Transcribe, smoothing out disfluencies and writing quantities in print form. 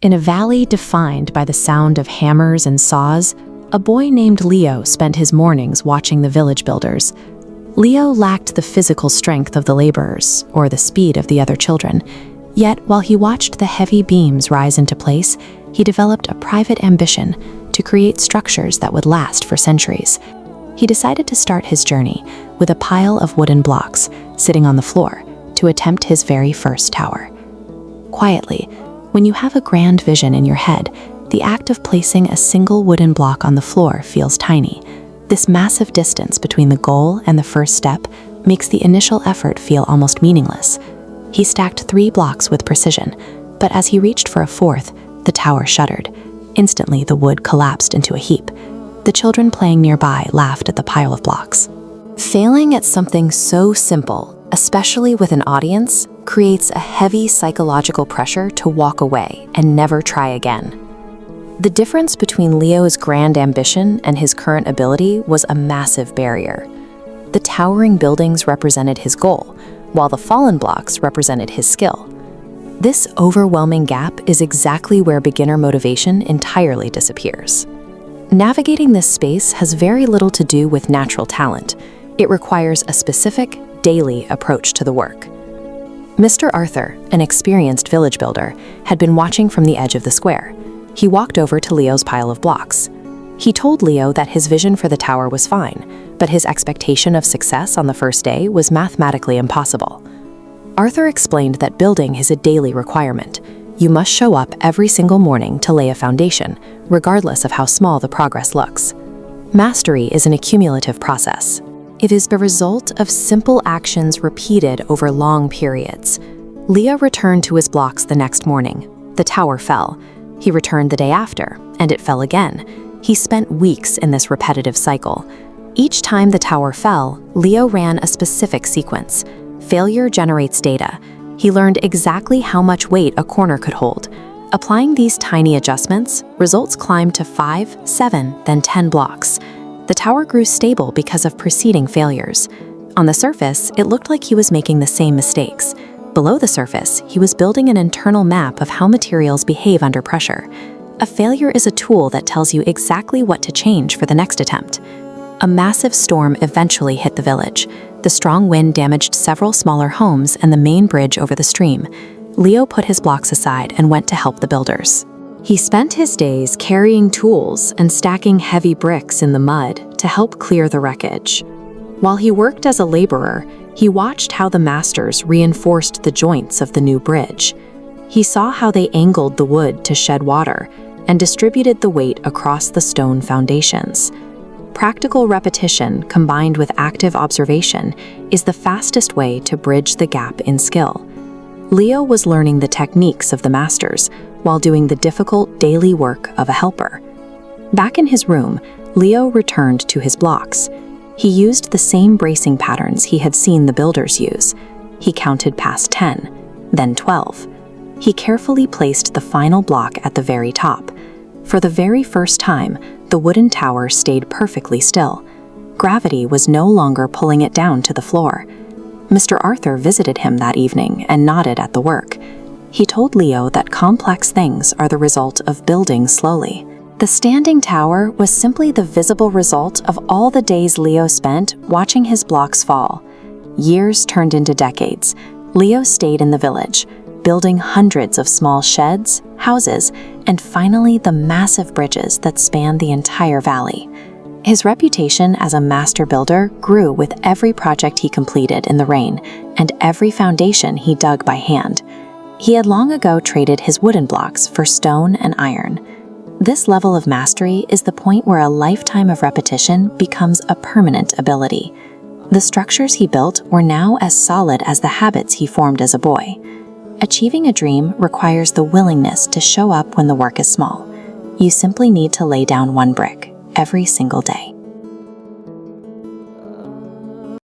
In a valley defined by the sound of hammers and saws, a boy named Leo spent his mornings watching the village builders. Leo lacked the physical strength of the laborers or the speed of the other children. Yet, while he watched the heavy beams rise into place, he developed a private ambition to create structures that would last for centuries. He decided to start his journey with a pile of wooden blocks sitting on the floor to attempt his very first tower. Quietly, when you have a grand vision in your head, the act of placing a single wooden block on the floor feels tiny. This massive distance between the goal and the first step makes the initial effort feel almost meaningless. He stacked 3 blocks with precision, but as he reached for a 4th, the tower shuddered. Instantly, the wood collapsed into a heap. The children playing nearby laughed at the pile of blocks. Failing at something so simple, especially with an audience, creates a heavy psychological pressure to walk away and never try again. The difference between Leo's grand ambition and his current ability was a massive barrier. The towering buildings represented his goal, while the fallen blocks represented his skill. This overwhelming gap is exactly where beginner motivation entirely disappears. Navigating this space has very little to do with natural talent. It requires a specific, daily approach to the work. Mr. Arthur, an experienced village builder, had been watching from the edge of the square. He walked over to Leo's pile of blocks. He told Leo that his vision for the tower was fine, but his expectation of success on the first day was mathematically impossible. Arthur explained that building is a daily requirement. You must show up every single morning to lay a foundation, regardless of how small the progress looks. Mastery is an accumulative process. It is the result of simple actions repeated over long periods. Leo returned to his blocks the next morning. The tower fell. He returned the day after, and it fell again. He spent weeks in this repetitive cycle. Each time the tower fell, Leo ran a specific sequence. Failure generates data. He learned exactly how much weight a corner could hold. Applying these tiny adjustments, results climbed to 5, 7, then 10 blocks. The tower grew stable because of preceding failures. On the surface, it looked like he was making the same mistakes. Below the surface, he was building an internal map of how materials behave under pressure. A failure is a tool that tells you exactly what to change for the next attempt. A massive storm eventually hit the village. The strong wind damaged several smaller homes and the main bridge over the stream. Leo put his blocks aside and went to help the builders. He spent his days carrying tools and stacking heavy bricks in the mud to help clear the wreckage. While he worked as a laborer, he watched how the masters reinforced the joints of the new bridge. He saw how they angled the wood to shed water and distributed the weight across the stone foundations. Practical repetition combined with active observation is the fastest way to bridge the gap in skill. Leo was learning the techniques of the masters while doing the difficult daily work of a helper. Back in his room, Leo returned to his blocks. He used the same bracing patterns he had seen the builders use. He counted past 10, then 12. He carefully placed the final block at the very top. For the very first time, the wooden tower stayed perfectly still. Gravity was no longer pulling it down to the floor. Mr. Arthur visited him that evening and nodded at the work. He told Leo that complex things are the result of building slowly. The standing tower was simply the visible result of all the days Leo spent watching his blocks fall. Years turned into decades. Leo stayed in the village, building hundreds of small sheds, houses, and finally the massive bridges that spanned the entire valley. His reputation as a master builder grew with every project he completed in the rain and every foundation he dug by hand. He had long ago traded his wooden blocks for stone and iron. This level of mastery is the point where a lifetime of repetition becomes a permanent ability. The structures he built were now as solid as the habits he formed as a boy. Achieving a dream requires the willingness to show up when the work is small. You simply need to lay down one brick every single day.